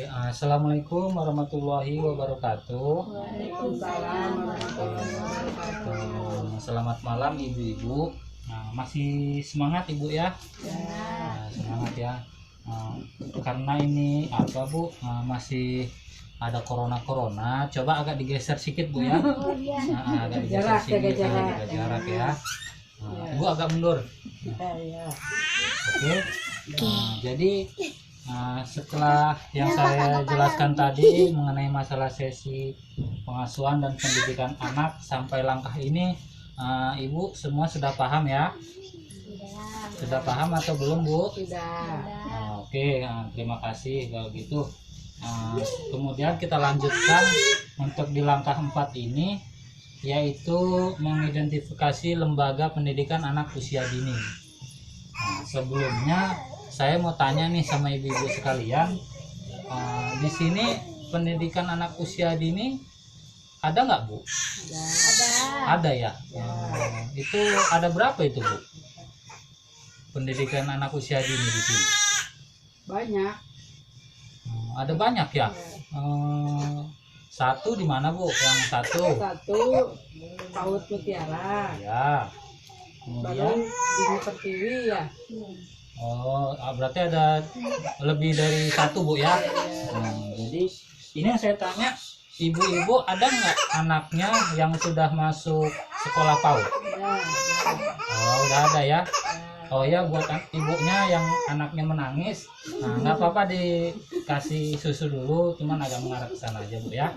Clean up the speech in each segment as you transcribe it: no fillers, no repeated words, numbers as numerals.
Assalamualaikum warahmatullahi wabarakatuh. Waalaikumsalam warahmatullahi wabarakatuh. Selamat malam ibu-ibu. Masih semangat ibu ya? Semangat ya. Karena ini apa bu? Masih ada corona. Coba agak digeser sedikit bu ya. Agak digeser sedikit, jaga jarak ya. Ibu agak mundur. Oke. Jadi setelah yang saya jelaskan tadi mengenai masalah sesi pengasuhan dan pendidikan anak sampai langkah ini, ibu semua sudah paham ya? Sudah paham atau belum bu? Sudah. Oke, terima kasih kalau gitu. Kemudian kita lanjutkan untuk di langkah 4 ini, yaitu mengidentifikasi lembaga pendidikan anak usia dini. Sebelumnya saya mau tanya nih sama ibu-ibu sekalian, di sini pendidikan anak usia dini ada nggak bu? Ada ya. Itu ada berapa itu bu? Pendidikan anak usia dini di sini? Banyak. Ada banyak ya. Satu di mana bu? Yang satu? Satu PAUD Mutiara. Ya. Baru Kemudian? Bumi Pertiwi ya. Berarti ada lebih dari satu bu ya. Jadi ini yang saya tanya, ibu-ibu ada nggak anaknya yang sudah masuk sekolah PAUD? Udah ada ya. Ya buat ibunya yang anaknya menangis, nggak apa-apa dikasih susu dulu, cuman agak mengarah ke sana aja bu ya.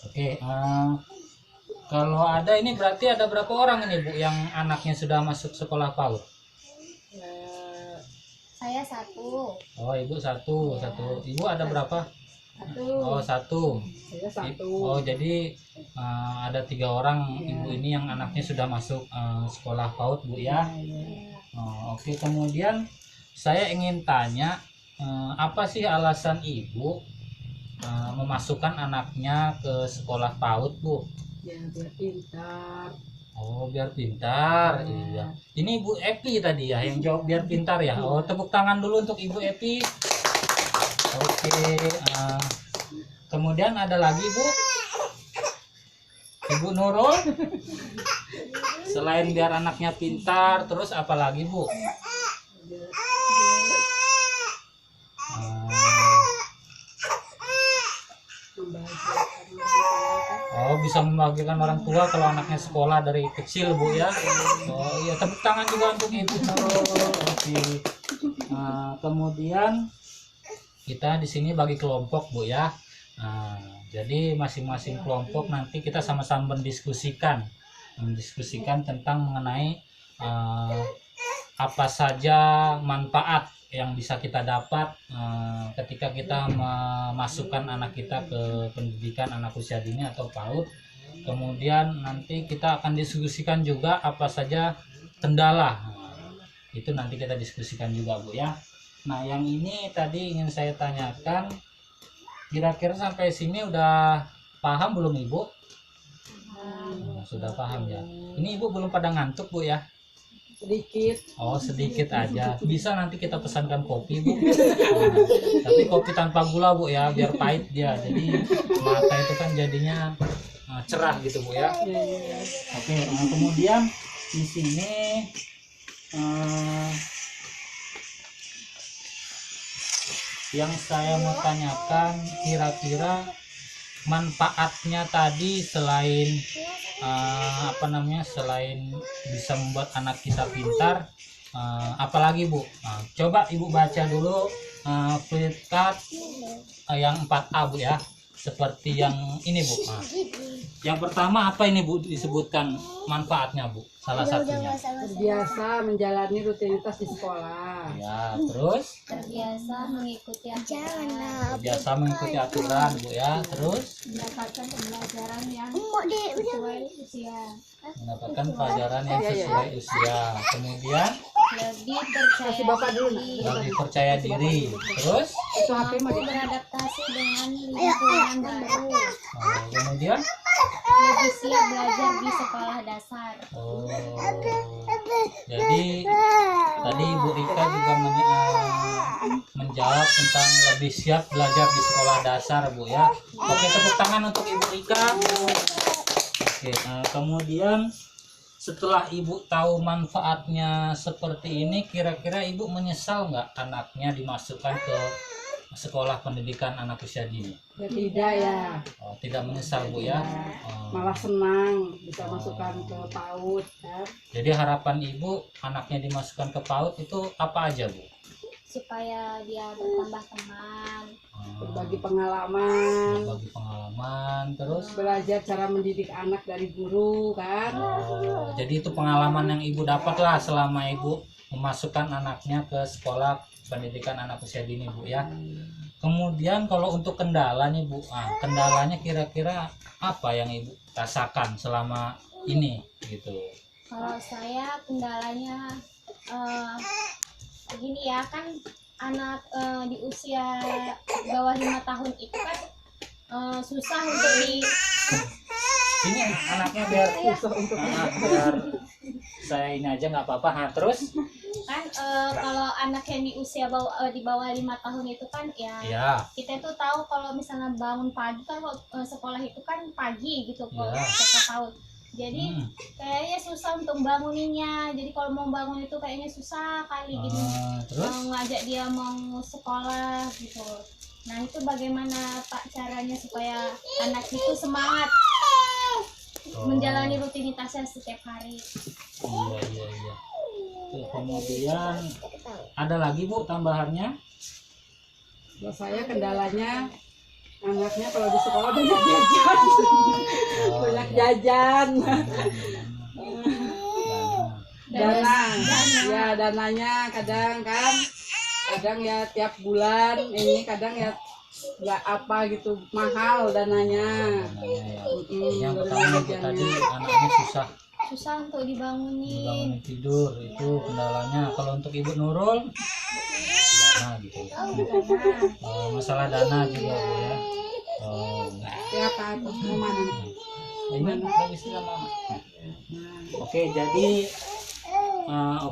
Oke. Kalau ada ini berarti ada berapa orang ini bu yang anaknya sudah masuk sekolah PAUD? Saya satu. Ibu satu. Ibu ada berapa? Satu. Satu. Saya satu. Jadi ada 3 orang ibu ini yang anaknya sudah masuk sekolah PAUD bu ya. Oke, kemudian saya ingin tanya, apa sih alasan ibu memasukkan anaknya ke sekolah PAUD bu? Ya, biar pintar. Biar pintar. Iya. Ini Ibu Epi tadi ya yang jawab biar pintar ya. Tepuk tangan dulu untuk Ibu Epi. Oke. Kemudian ada lagi Bu, Ibu Nurul. Selain biar anaknya pintar, terus apa lagi Bu? Bisa membahagiakan orang tua kalau anaknya sekolah dari kecil bu ya. Iya, tepuk tangan juga untuk Ibu Nurul. Oke. Kemudian kita di sini bagi kelompok bu ya. Jadi masing-masing kelompok nanti kita sama-sama mendiskusikan tentang mengenai apa saja manfaat yang bisa kita dapat ketika kita memasukkan anak kita ke pendidikan anak usia dini atau PAUD. Kemudian nanti kita akan diskusikan juga apa saja kendala. Itu nanti kita diskusikan juga bu ya. Nah yang ini tadi ingin saya tanyakan, kira-kira sampai sini udah paham belum ibu? Sudah paham ya. Ini ibu belum pada ngantuk bu ya? Sedikit. Sedikit aja. Bisa nanti kita pesankan kopi bu. Tapi kopi tanpa gula bu ya, biar pahit dia. Jadi mata itu kan jadinya cerah gitu bu ya. Oke. Kemudian di sini yang saya mau tanyakan, kira-kira manfaatnya tadi selain selain bisa membuat anak kita pintar, apalagi bu? Coba ibu baca dulu flipchart yang 4A bu ya, seperti yang ini bu. Yang pertama apa ini bu disebutkan manfaatnya bu? Salah satunya Terbiasa menjalani rutinitas di sekolah. ya, terus Terbiasa mengikuti aturan. biasa mengikuti aturan bu ya, terus Mendapatkan pembelajaran yang sesuai usia. mendapatkan pelajaran yang sesuai usia. Kemudian Lebih Kasih Bapak percaya dulu. diri. lebih percaya diri. Terus Itu HP mah Mampu beradaptasi dengan lingkungan baru. kemudian Lebih siap belajar di sekolah dasar. jadi tadi Ibu Rika juga menjawab tentang lebih siap belajar di sekolah dasar Bu ya. Oke, tepuk tangan untuk Ibu Rika. Oke, kemudian setelah Ibu tahu manfaatnya seperti ini, kira-kira Ibu menyesal nggak anaknya dimasukkan ke sekolah pendidikan anak usia dini? Ya tidak ya. Oh, tidak menyesal Bu ya. Malah senang bisa masukkan ke PAUD kan. Jadi harapan Ibu anaknya dimasukkan ke PAUD itu apa aja Bu? Supaya dia bertambah teman, Berbagi pengalaman, Berbagi pengalaman, terus belajar cara mendidik anak dari guru kan. jadi itu pengalaman yang Ibu dapat lah selama Ibu memasukkan anaknya ke sekolah pendidikan anak usia dini Bu ya. Kemudian kalau untuk kendala nih Bu, kendalanya kira-kira apa yang Ibu rasakan selama ini gitu? kalau saya kendalanya gini ya, kan anak di usia bawah 5 tahun itu kan susah untuk Ini anaknya biar Susah untuk biar saya ini aja nggak apa-apa. Terus kan kalau anak yang di usia di bawah 5 tahun itu kan ya, ya, kita tuh tahu kalau misalnya bangun pagi kan sekolah itu kan pagi gitu kok Ya. kita tahu. Jadi kayaknya susah untuk banguninnya. Jadi kalau mau bangun itu kayaknya susah kali gini. terus Ngajak dia mau sekolah gitu. Nah itu bagaimana Pak caranya supaya anak itu semangat menjalani rutinitasnya setiap hari? iya. Tuh, kemudian ada lagi Bu tambahannya? Kalau saya kendalanya anaknya kalau di sekolah banyak jajan. Banyak jajan. Dana. Ya dananya kadang ya tiap bulan ini kadang ya nggak apa gitu, mahal dananya. Yang pertama Bu tadi anaknya Susah untuk dibangunin. bangun tidur, itu kendalanya. Kalau untuk Ibu Nurul dana gitu ya. Masalah dana juga Bu ya. Ya apa mau mana? Ini ada istilah mama. Oke, jadi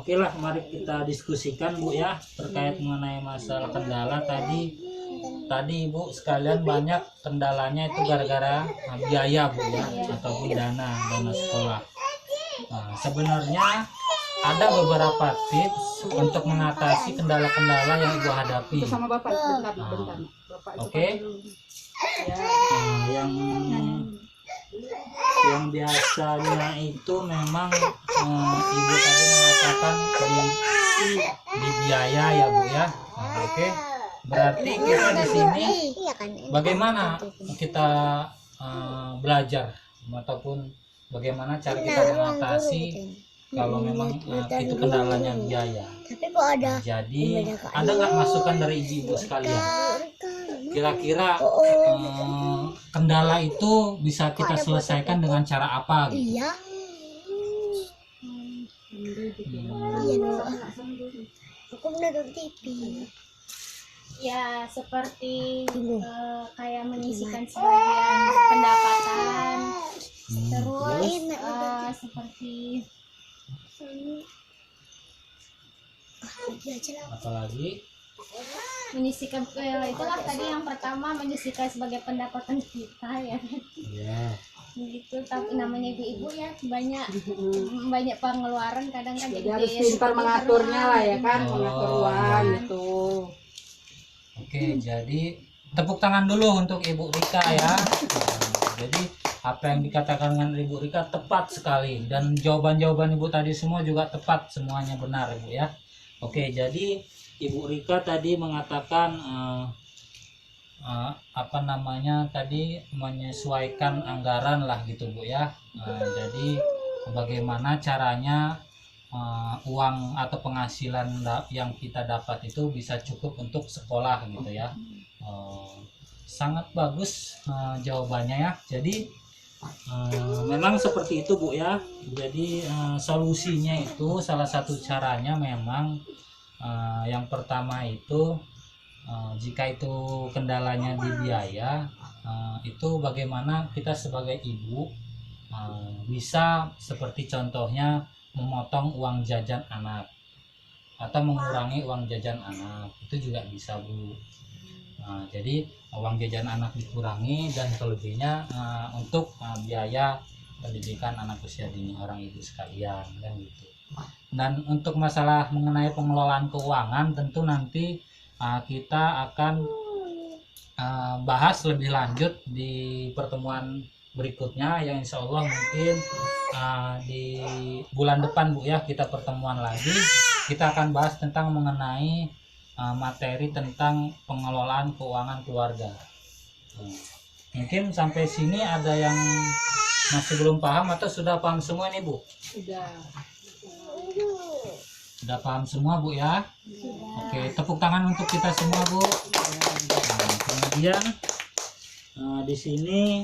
oke lah, mari kita diskusikan Bu ya terkait mengenai masalah kendala tadi. Tadi Ibu sekalian banyak kendalanya itu gara-gara biaya Bu ya, ataupun dana sekolah. Nah, sebenarnya ada beberapa tips untuk mengatasi kendala-kendala yang Ibu hadapi. Itu sama bapak bentar. Bapak itu Oke. dulu. Ya. Yang biasanya itu memang Ibu tadi mengatakan di biaya ya Bu ya. Oke. Berarti kita di sini bagaimana kita belajar ataupun bagaimana cara kita mengatasi kalau memang itu kendalanya biaya. Jadi ada nggak masukan dari ibu sekalian? Kira-kira kendala itu bisa kita selesaikan dengan cara apa? Gitu? Iya. Aku menonton TV. Ya seperti kayak menyisihkan sebagian pendapatan. Terus seperti Apalagi? menyisihkan itulah tadi yang pertama, menyisihkan sebagai pendapatan kita ya. Iya. Gitu, tapi namanya ibu-ibu ya banyak pengeluaran kadang kan, Jadi harus pintar mengaturnya lah ya kan, mengatur uang gitu. Oke, jadi tepuk tangan dulu untuk Ibu Rika ya. Jadi apa yang dikatakan dengan Ibu Rika tepat sekali, dan jawaban-jawaban Ibu tadi semua juga tepat, semuanya benar Ibu ya. Oke, jadi Ibu Rika tadi mengatakan tadi menyesuaikan anggaran lah gitu Bu ya. Jadi bagaimana caranya uang atau penghasilan yang kita dapat itu bisa cukup untuk sekolah gitu ya. Sangat bagus jawabannya ya. Jadi memang seperti itu Bu ya. Jadi solusinya itu salah satu caranya memang yang pertama itu jika itu kendalanya di biaya, itu bagaimana kita sebagai ibu bisa seperti contohnya memotong uang jajan anak. atau mengurangi uang jajan anak, itu juga bisa Bu. Nah, jadi uang jajan anak dikurangi dan selebihnya untuk biaya pendidikan anak usia dini orang ibu sekalian kan gitu. Dan untuk masalah mengenai pengelolaan keuangan tentu nanti kita akan bahas lebih lanjut di pertemuan berikutnya yang insya Allah mungkin di bulan depan Bu ya, kita pertemuan lagi, kita akan bahas tentang mengenai materi tentang pengelolaan keuangan keluarga. Mungkin sampai sini ada yang masih belum paham atau sudah paham semua nih Bu? Sudah paham semua Bu ya? Oke, tepuk tangan untuk kita semua Bu. Nah, kemudian di sini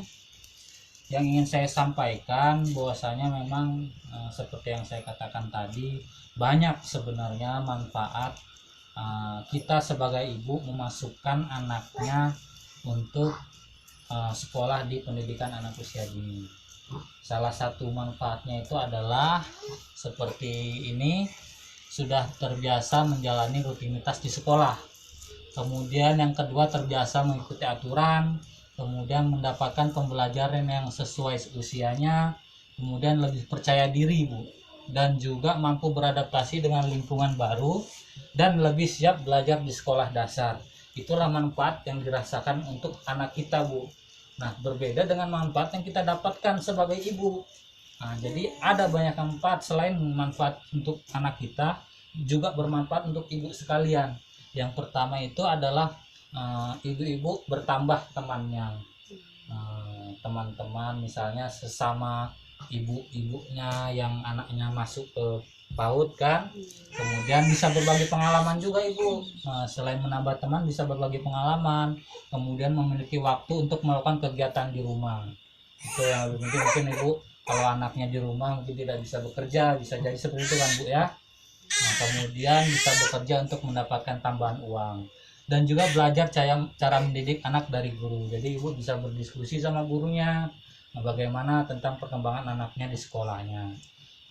yang ingin saya sampaikan bahwasanya memang seperti yang saya katakan tadi, banyak sebenarnya manfaat kita sebagai ibu memasukkan anaknya untuk sekolah di pendidikan anak usia dini. Salah satu manfaatnya itu adalah seperti ini, sudah terbiasa menjalani rutinitas di sekolah. Kemudian yang kedua, terbiasa mengikuti aturan, kemudian mendapatkan pembelajaran yang sesuai usianya, kemudian lebih percaya diri Bu, dan juga mampu beradaptasi dengan lingkungan baru dan lebih siap belajar di sekolah dasar. Itulah manfaat yang dirasakan untuk anak kita Bu. Nah, berbeda dengan manfaat yang kita dapatkan sebagai ibu. Nah, jadi ada banyak manfaat selain manfaat untuk anak kita, juga bermanfaat untuk ibu sekalian. Yang pertama itu adalah ibu-ibu bertambah temannya, teman-teman misalnya sesama ibu-ibunya yang anaknya masuk ke PAUD kan, kemudian bisa berbagi pengalaman juga ibu. Selain menambah teman, bisa berbagi pengalaman, kemudian memiliki waktu untuk melakukan kegiatan di rumah. Itu yang lebih penting. Mungkin ibu kalau anaknya di rumah mungkin tidak bisa bekerja, bisa jadi seperti itu kan Bu ya. Nah, kemudian bisa bekerja untuk mendapatkan tambahan uang, dan juga belajar cara mendidik anak dari guru. Jadi ibu bisa berdiskusi sama gurunya bagaimana tentang perkembangan anaknya di sekolahnya.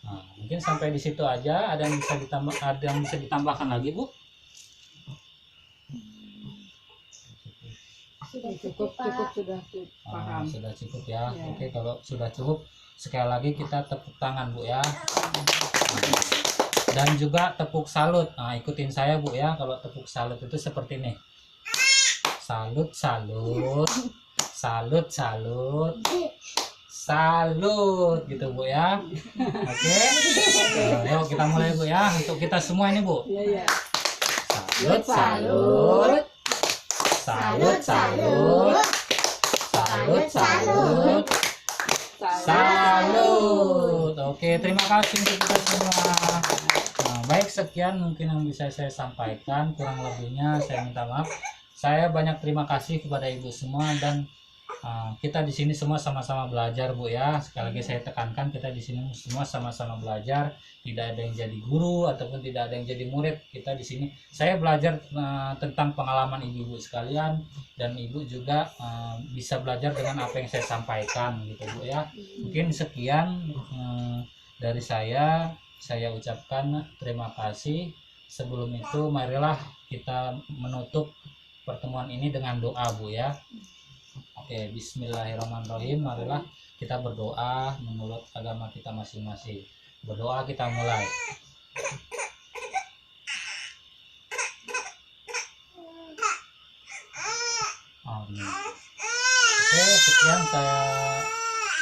Nah, mungkin sampai di situ aja. Ada yang bisa ditambahkan lagi Bu? Cukup sudah paham. Sudah cukup ya. Ya. Oke, kalau sudah cukup, sekali lagi kita tepuk tangan Bu ya. Dan juga tepuk salut. Nah, ikutin saya Bu ya. Kalau tepuk salut itu seperti ini. Salut, salut. Salut, salut. Salut gitu Bu ya. Oke. Nah, yuk kita mulai Bu ya. Untuk kita semua ini Bu. Iya. Salut, salut. Salut, salut. Salut, salut. Salut. Oke, terima kasih untuk kita semua. Nah, baik, sekian mungkin yang bisa saya sampaikan. Kurang lebihnya saya minta maaf. Saya banyak terima kasih kepada ibu semua, dan kita di sini semua sama-sama belajar Bu ya. Sekali lagi saya tekankan, kita di sini semua sama-sama belajar. Tidak ada yang jadi guru ataupun tidak ada yang jadi murid. Kita di sini saya belajar tentang pengalaman ibu-ibu sekalian, dan ibu juga bisa belajar dengan apa yang saya sampaikan gitu Bu ya. Mungkin sekian dari saya ucapkan terima kasih. Sebelum itu marilah kita menutup pertemuan ini dengan doa Bu ya. Oke, bismillahirrahmanirrahim. Marilah kita berdoa menurut agama kita masing-masing. Berdoa, kita mulai. Amin. Oke, sekian saya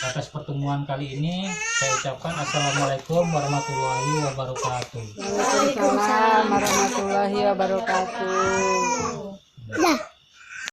atas pertemuan kali ini. Saya ucapkan assalamualaikum warahmatullahi wabarakatuh. Waalaikumsalam warahmatullahi wabarakatuh. Dah.